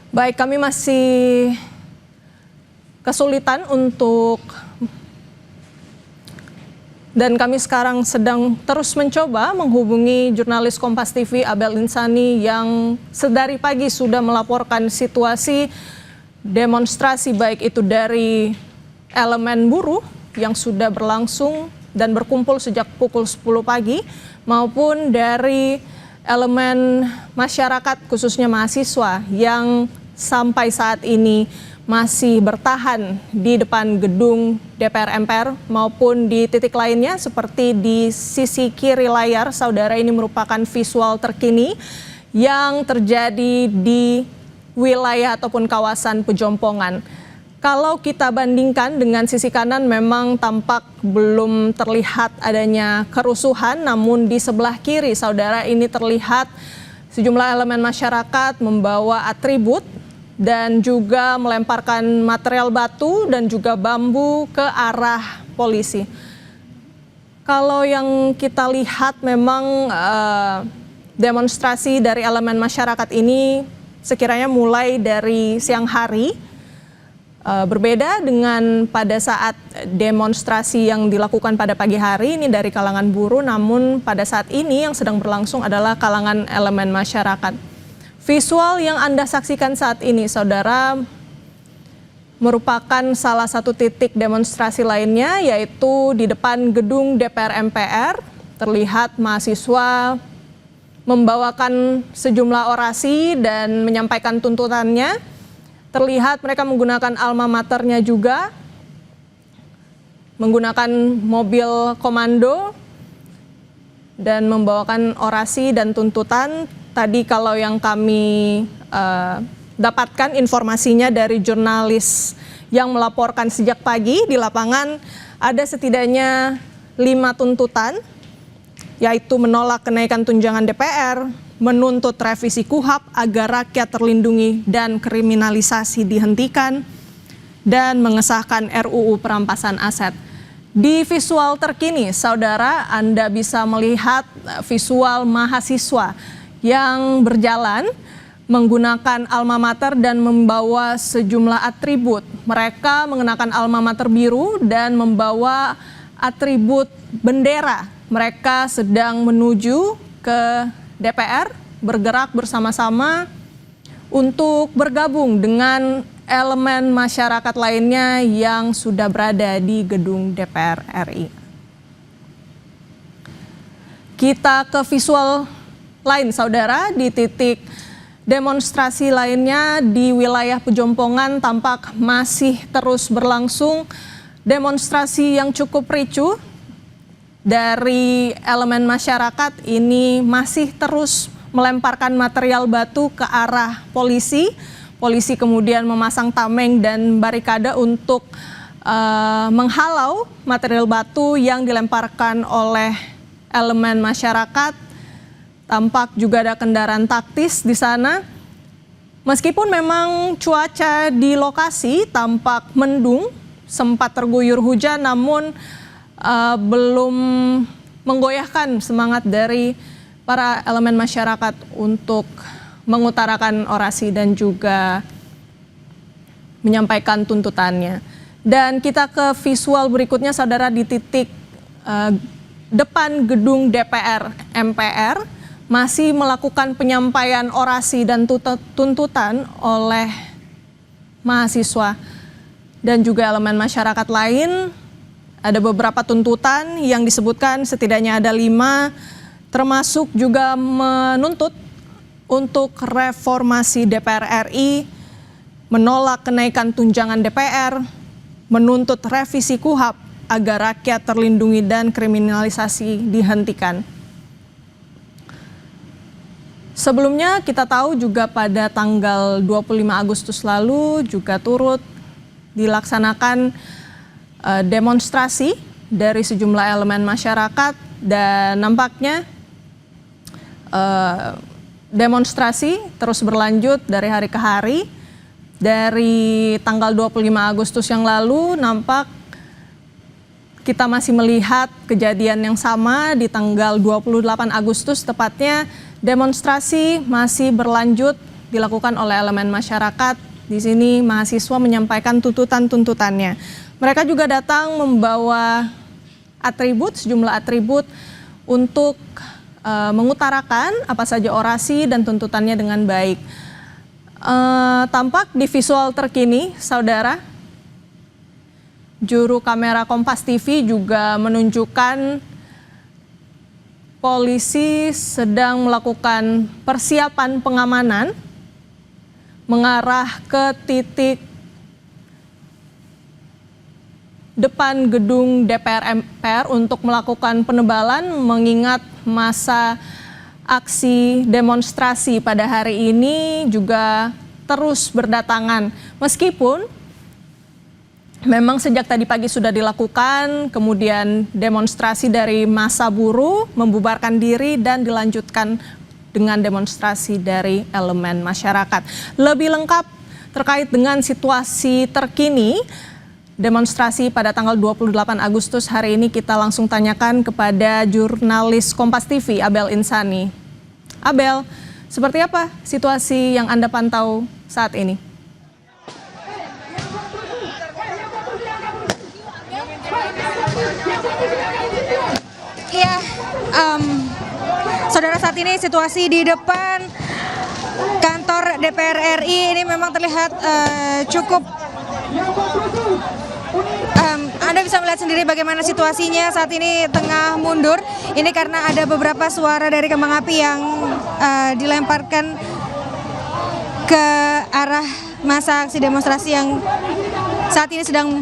Baik, kami masih kesulitan dan kami sekarang sedang terus mencoba menghubungi jurnalis Kompas TV Abel Insani yang sedari pagi sudah melaporkan situasi demonstrasi baik itu dari elemen buruh yang sudah berlangsung dan berkumpul sejak pukul 10 pagi maupun dari elemen masyarakat khususnya mahasiswa yang sampai saat ini masih bertahan di depan gedung DPR MPR maupun di titik lainnya seperti di sisi kiri layar. Saudara, ini merupakan visual terkini yang terjadi di wilayah ataupun kawasan Pejompongan. Kalau kita bandingkan dengan sisi kanan memang tampak belum terlihat adanya kerusuhan, namun di sebelah kiri saudara ini terlihat sejumlah elemen masyarakat membawa atribut dan juga melemparkan material batu dan juga bambu ke arah polisi. Kalau yang kita lihat memang demonstrasi dari elemen masyarakat ini sekiranya mulai dari siang hari. Berbeda dengan pada saat demonstrasi yang dilakukan pada pagi hari ini dari kalangan buruh, namun pada saat ini yang sedang berlangsung adalah kalangan elemen masyarakat. Visual yang Anda saksikan saat ini, saudara, merupakan salah satu titik demonstrasi lainnya, yaitu di depan gedung DPR MPR. Terlihat mahasiswa membawakan sejumlah orasi dan menyampaikan tuntutannya. Terlihat mereka menggunakan alma maternya juga, menggunakan mobil komando dan membawakan orasi dan tuntutan. Tadi kalau yang kami dapatkan informasinya dari jurnalis yang melaporkan sejak pagi di lapangan, ada setidaknya 5 tuntutan, yaitu menolak kenaikan tunjangan DPR, menuntut revisi KUHP agar rakyat terlindungi dan kriminalisasi dihentikan, dan mengesahkan RUU perampasan aset. Di visual terkini, saudara, Anda bisa melihat visual mahasiswa yang berjalan menggunakan alma mater dan membawa sejumlah atribut. Mereka mengenakan alma mater biru dan membawa atribut bendera. Mereka sedang menuju ke DPR, bergerak bersama-sama untuk bergabung dengan elemen masyarakat lainnya yang sudah berada di gedung DPR RI. Kita ke visual lain, saudara, di titik demonstrasi lainnya di wilayah Pejompongan tampak masih terus berlangsung demonstrasi yang cukup ricuh. Dari elemen masyarakat ini masih terus melemparkan material batu ke arah polisi. Polisi kemudian memasang tameng dan barikade untuk menghalau material batu yang dilemparkan oleh elemen masyarakat. Tampak juga ada kendaraan taktis di sana. Meskipun memang cuaca di lokasi tampak mendung, sempat terguyur hujan, namun belum menggoyahkan semangat dari para elemen masyarakat untuk mengutarakan orasi dan juga menyampaikan tuntutannya. Dan kita ke visual berikutnya, saudara, di titik depan gedung DPR MPR masih melakukan penyampaian orasi dan tuntutan oleh mahasiswa dan juga elemen masyarakat lain. Ada beberapa tuntutan yang disebutkan, setidaknya ada 5, termasuk juga menuntut untuk reformasi DPR RI, menolak kenaikan tunjangan DPR, menuntut revisi KUHP agar rakyat terlindungi dan kriminalisasi dihentikan. Sebelumnya kita tahu juga pada tanggal 25 Agustus lalu juga turut dilaksanakan demonstrasi dari sejumlah elemen masyarakat, dan nampaknya demonstrasi terus berlanjut dari hari ke hari. Dari tanggal 25 Agustus yang lalu nampak kita masih melihat kejadian yang sama di tanggal 28 Agustus tepatnya. Demonstrasi masih berlanjut dilakukan oleh elemen masyarakat. Di sini mahasiswa menyampaikan tuntutan-tuntutannya. Mereka juga datang membawa sejumlah atribut untuk mengutarakan apa saja orasi dan tuntutannya dengan baik. Tampak di visual terkini, saudara, juru kamera Kompas TV juga menunjukkan polisi sedang melakukan persiapan pengamanan mengarah ke titik depan gedung DPR MPR untuk melakukan penebalan mengingat masa aksi demonstrasi pada hari ini juga terus berdatangan. Meskipun memang sejak tadi pagi sudah dilakukan, kemudian demonstrasi dari massa buruh membubarkan diri dan dilanjutkan dengan demonstrasi dari elemen masyarakat. Lebih lengkap terkait dengan situasi terkini demonstrasi pada tanggal 28 Agustus hari ini kita langsung tanyakan kepada jurnalis Kompas TV Abel Insani. Abel, seperti apa situasi yang Anda pantau saat ini? Iya, saudara, saat ini situasi di depan kantor DPR RI ini memang terlihat cukup. Anda bisa melihat sendiri bagaimana situasinya saat ini tengah mundur. Ini karena ada beberapa suara dari kembang api yang dilemparkan ke arah masa aksi demonstrasi yang saat ini sedang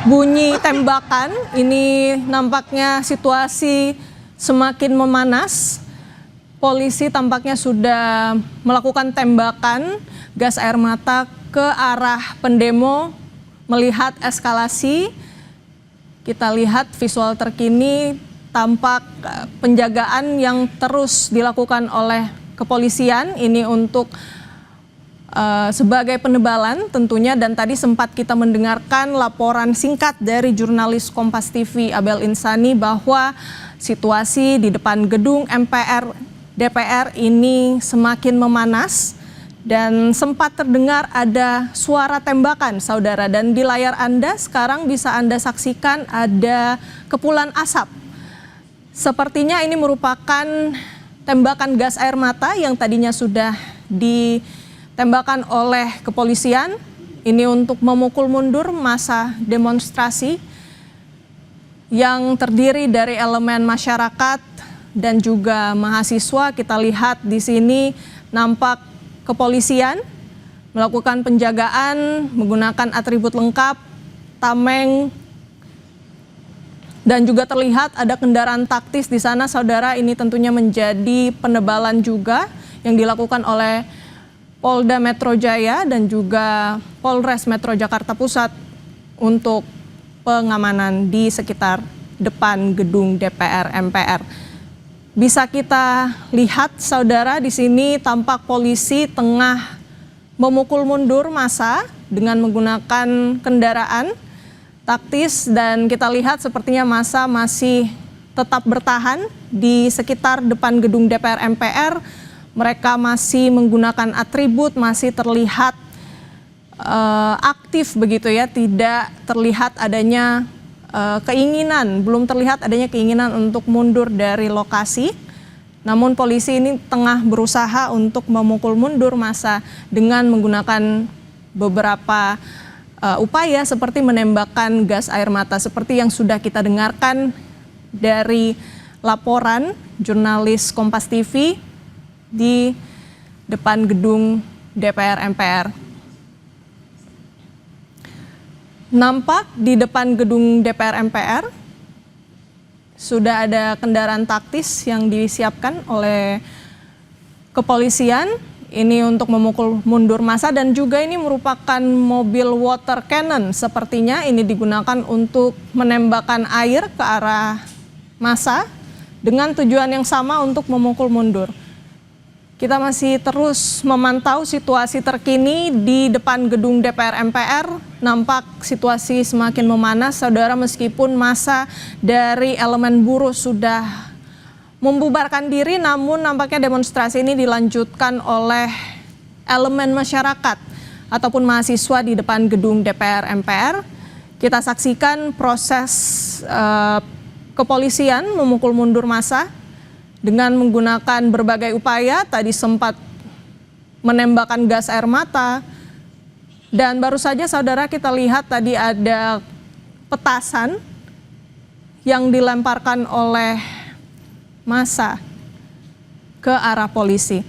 bunyi tembakan. Ini nampaknya situasi semakin memanas. Polisi tampaknya sudah melakukan tembakan gas air mata ke arah pendemo melihat eskalasi. Kita lihat visual terkini, tampak penjagaan yang terus dilakukan oleh kepolisian ini untuk sebagai penebalan tentunya, dan tadi sempat kita mendengarkan laporan singkat dari jurnalis Kompas TV Abel Insani bahwa situasi di depan gedung DPR ini semakin memanas dan sempat terdengar ada suara tembakan, saudara, dan di layar Anda sekarang bisa Anda saksikan ada kepulan asap. Sepertinya ini merupakan tembakan gas air mata yang tadinya sudah ditembakkan oleh kepolisian, ini untuk memukul mundur massa demonstrasi yang terdiri dari elemen masyarakat dan juga mahasiswa. Kita lihat di sini nampak kepolisian melakukan penjagaan menggunakan atribut lengkap, tameng, dan juga terlihat ada kendaraan taktis di sana, saudara. Ini tentunya menjadi penebalan juga yang dilakukan oleh Polda Metro Jaya dan juga Polres Metro Jakarta Pusat untuk pengamanan di sekitar depan gedung DPR MPR. Bisa kita lihat, saudara, di sini tampak polisi tengah memukul mundur massa dengan menggunakan kendaraan taktis, dan kita lihat sepertinya massa masih tetap bertahan di sekitar depan gedung DPR MPR. Mereka masih menggunakan atribut, masih terlihat aktif begitu ya, tidak terlihat adanya keinginan, belum terlihat adanya keinginan untuk mundur dari lokasi. Namun polisi ini tengah berusaha untuk memukul mundur massa dengan menggunakan beberapa upaya seperti menembakkan gas air mata seperti yang sudah kita dengarkan dari laporan jurnalis Kompas TV di depan gedung DPR MPR. Nampak di depan gedung DPR MPR sudah ada kendaraan taktis yang disiapkan oleh kepolisian ini untuk memukul mundur massa, dan juga ini merupakan mobil water cannon. Sepertinya ini digunakan untuk menembakkan air ke arah massa dengan tujuan yang sama untuk memukul mundur. Kita masih terus memantau situasi terkini di depan gedung DPR MPR. Nampak situasi semakin memanas, saudara, meskipun massa dari elemen buruh sudah membubarkan diri, namun nampaknya demonstrasi ini dilanjutkan oleh elemen masyarakat ataupun mahasiswa di depan gedung DPR MPR. Kita saksikan proses kepolisian memukul mundur massa dengan menggunakan berbagai upaya. Tadi sempat menembakkan gas air mata, dan baru saja saudara kita lihat tadi ada petasan yang dilemparkan oleh massa ke arah polisi.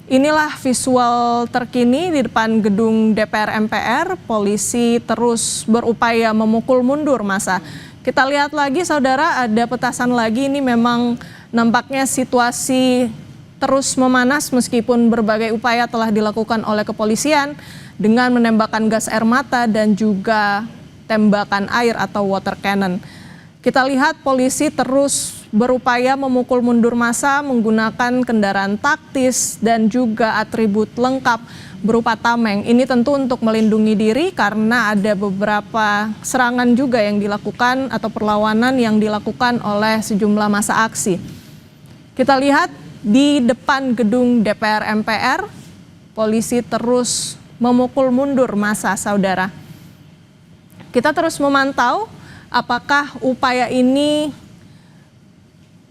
Inilah visual terkini di depan gedung DPR MPR. Polisi terus berupaya memukul mundur massa. Kita lihat lagi saudara, ada petasan lagi. Ini memang nampaknya situasi terus memanas meskipun berbagai upaya telah dilakukan oleh kepolisian dengan menembakkan gas air mata dan juga tembakan air atau water cannon. Kita lihat polisi terus berupaya memukul mundur massa menggunakan kendaraan taktis dan juga atribut lengkap berupa tameng. Ini tentu untuk melindungi diri karena ada beberapa serangan juga yang dilakukan atau perlawanan yang dilakukan oleh sejumlah massa aksi. Kita lihat di depan gedung DPR MPR, polisi terus memukul mundur massa, saudara. Kita terus memantau apakah upaya ini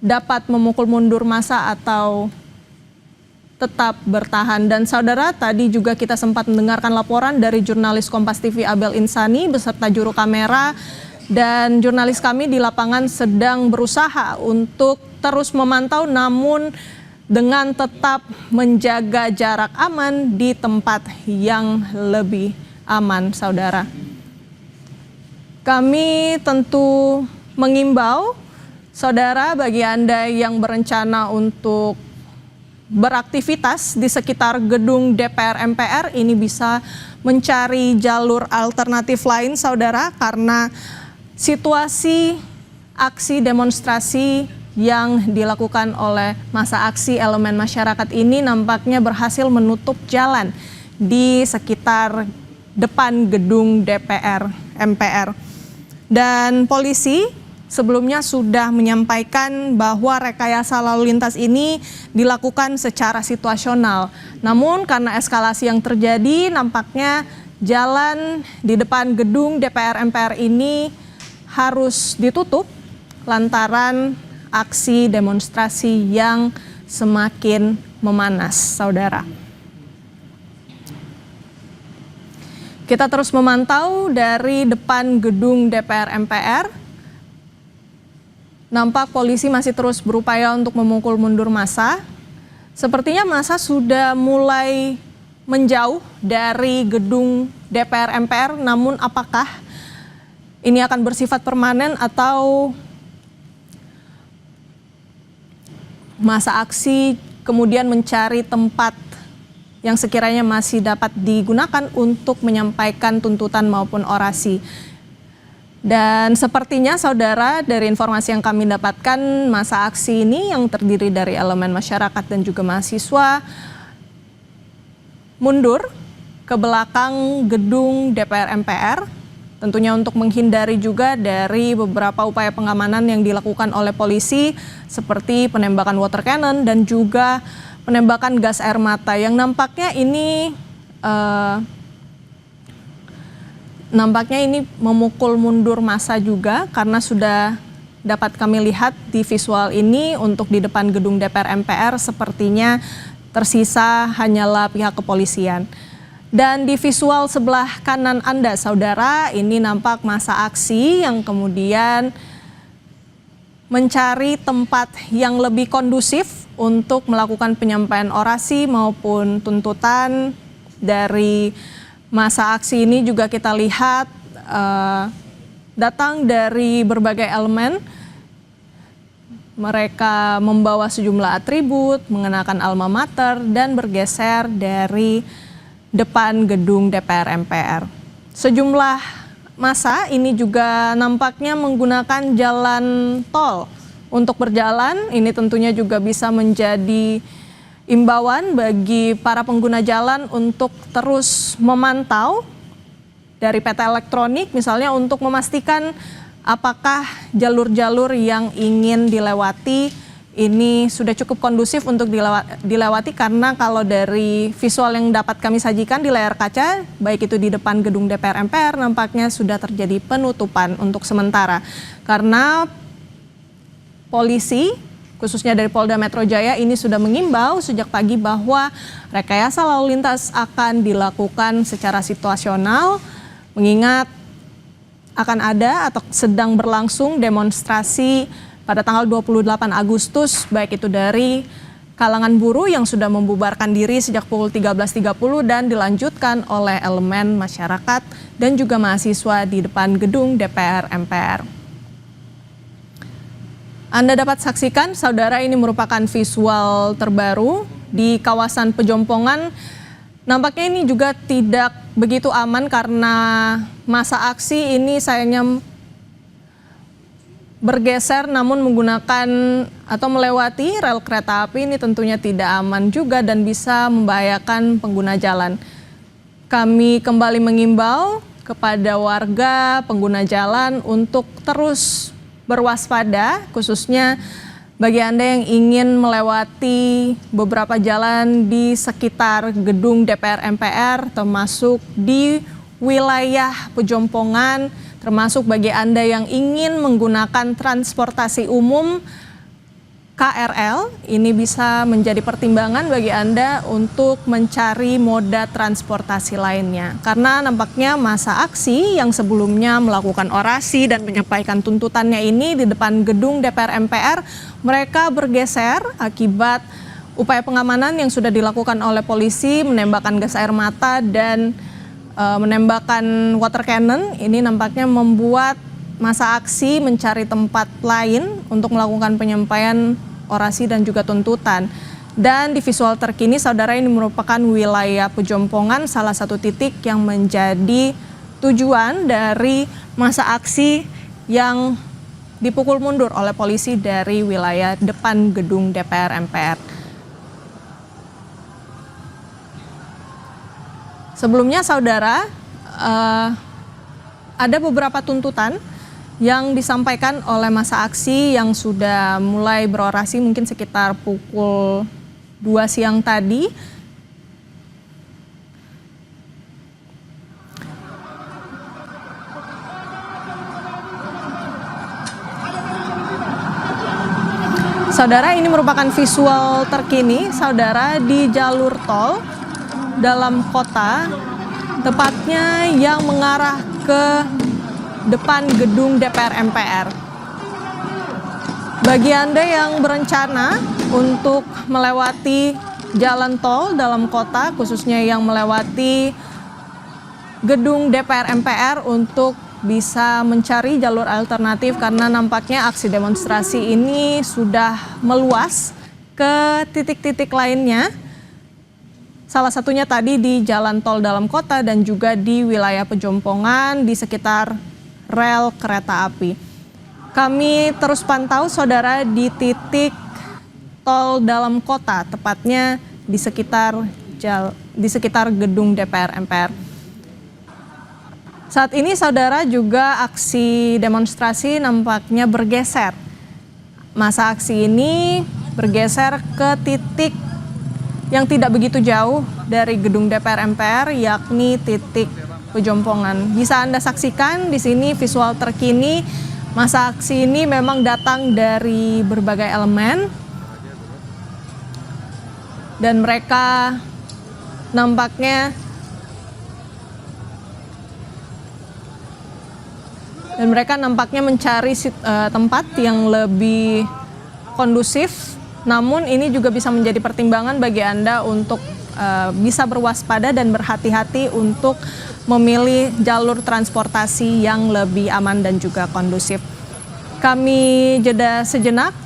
dapat memukul mundur massa atau tetap bertahan. Dan saudara, tadi juga kita sempat mendengarkan laporan dari jurnalis Kompas TV Abel Insani beserta juru kamera, dan jurnalis kami di lapangan sedang berusaha untuk terus memantau namun dengan tetap menjaga jarak aman di tempat yang lebih aman, saudara. Kami tentu mengimbau saudara, bagi Anda yang berencana untuk beraktivitas di sekitar gedung DPR MPR ini bisa mencari jalur alternatif lain, saudara, karena situasi aksi demonstrasi yang dilakukan oleh massa aksi elemen masyarakat ini nampaknya berhasil menutup jalan di sekitar depan gedung DPR MPR. Dan polisi sebelumnya sudah menyampaikan bahwa rekayasa lalu lintas ini dilakukan secara situasional. Namun karena eskalasi yang terjadi, nampaknya jalan di depan gedung DPR MPR ini harus ditutup lantaran aksi demonstrasi yang semakin memanas, saudara. Kita terus memantau dari depan gedung DPR MPR. Nampak polisi masih terus berupaya untuk memukul mundur massa. Sepertinya massa sudah mulai menjauh dari gedung DPR MPR, namun apakah ini akan bersifat permanen atau massa aksi kemudian mencari tempat yang sekiranya masih dapat digunakan untuk menyampaikan tuntutan maupun orasi. Dan sepertinya saudara, dari informasi yang kami dapatkan, massa aksi ini yang terdiri dari elemen masyarakat dan juga mahasiswa mundur ke belakang gedung DPR MPR, tentunya untuk menghindari juga dari beberapa upaya pengamanan yang dilakukan oleh polisi seperti penembakan water cannon dan juga penembakan gas air mata yang nampaknya ini memukul mundur massa juga, karena sudah dapat kami lihat di visual ini untuk di depan gedung DPR MPR sepertinya tersisa hanyalah pihak kepolisian. Dan di visual sebelah kanan Anda, saudara, ini nampak massa aksi yang kemudian mencari tempat yang lebih kondusif untuk melakukan penyampaian orasi maupun tuntutan. Dari massa aksi ini juga kita lihat datang dari berbagai elemen. Mereka membawa sejumlah atribut, mengenakan alma mater, dan bergeser dari depan gedung DPR MPR. Sejumlah massa ini juga nampaknya menggunakan jalan tol untuk berjalan. Ini tentunya juga bisa menjadi imbauan bagi para pengguna jalan untuk terus memantau dari peta elektronik misalnya untuk memastikan apakah jalur-jalur yang ingin dilewati ini sudah cukup kondusif untuk dilewati, karena kalau dari visual yang dapat kami sajikan di layar kaca, baik itu di depan gedung DPR MPR, nampaknya sudah terjadi penutupan untuk sementara. Karena polisi, khususnya dari Polda Metro Jaya, ini sudah mengimbau sejak pagi bahwa rekayasa lalu lintas akan dilakukan secara situasional, mengingat akan ada atau sedang berlangsung demonstrasi pada tanggal 28 Agustus, baik itu dari kalangan buruh yang sudah membubarkan diri sejak pukul 13.30 dan dilanjutkan oleh elemen masyarakat dan juga mahasiswa di depan gedung DPR MPR. Anda dapat saksikan, saudara, ini merupakan visual terbaru di kawasan Pejompongan. Nampaknya ini juga tidak begitu aman karena masa aksi ini sayangnya bergeser namun menggunakan atau melewati rel kereta api. Ini tentunya tidak aman juga dan bisa membahayakan pengguna jalan. Kami kembali mengimbau kepada warga pengguna jalan untuk terus berwaspada, khususnya bagi Anda yang ingin melewati beberapa jalan di sekitar gedung DPR MPR, termasuk di wilayah Pejompongan, termasuk bagi Anda yang ingin menggunakan transportasi umum KRL, ini bisa menjadi pertimbangan bagi Anda untuk mencari moda transportasi lainnya. Karena nampaknya masa aksi yang sebelumnya melakukan orasi dan menyampaikan tuntutannya ini di depan gedung DPR MPR, mereka bergeser akibat upaya pengamanan yang sudah dilakukan oleh polisi, menembakkan gas air mata dan menembakkan water cannon. Ini nampaknya membuat masa aksi mencari tempat lain untuk melakukan penyampaian orasi dan juga tuntutan. Dan di visual terkini, saudara, ini merupakan wilayah Pejompongan, salah satu titik yang menjadi tujuan dari masa aksi yang dipukul mundur oleh polisi dari wilayah depan gedung DPR MPR. Sebelumnya, saudara, ada beberapa tuntutan yang disampaikan oleh masa aksi yang sudah mulai berorasi mungkin sekitar pukul 2 siang tadi. Saudara, ini merupakan visual terkini, saudara, di jalur tol dalam kota, tepatnya yang mengarah ke depan gedung DPR MPR. Bagi Anda yang berencana untuk melewati jalan tol dalam kota, khususnya yang melewati gedung DPR MPR, untuk bisa mencari jalur alternatif karena nampaknya aksi demonstrasi ini sudah meluas ke titik-titik lainnya. Salah satunya tadi di jalan tol dalam kota dan juga di wilayah Pejompongan di sekitar rel kereta api. Kami terus pantau, saudara, di titik tol dalam kota, tepatnya di sekitar gedung DPR MPR. Saat ini, saudara, juga aksi demonstrasi nampaknya bergeser. Masa aksi ini bergeser ke titik yang tidak begitu jauh dari gedung DPR MPR, yakni titik Pejompongan. Bisa Anda saksikan di sini visual terkini. Masa aksi ini memang datang dari berbagai elemen dan mereka nampaknya mencari tempat yang lebih kondusif. Namun ini juga bisa menjadi pertimbangan bagi Anda untuk bisa berwaspada dan berhati-hati untuk memilih jalur transportasi yang lebih aman dan juga kondusif. Kami jeda sejenak.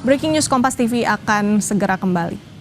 Breaking News Kompas TV akan segera kembali.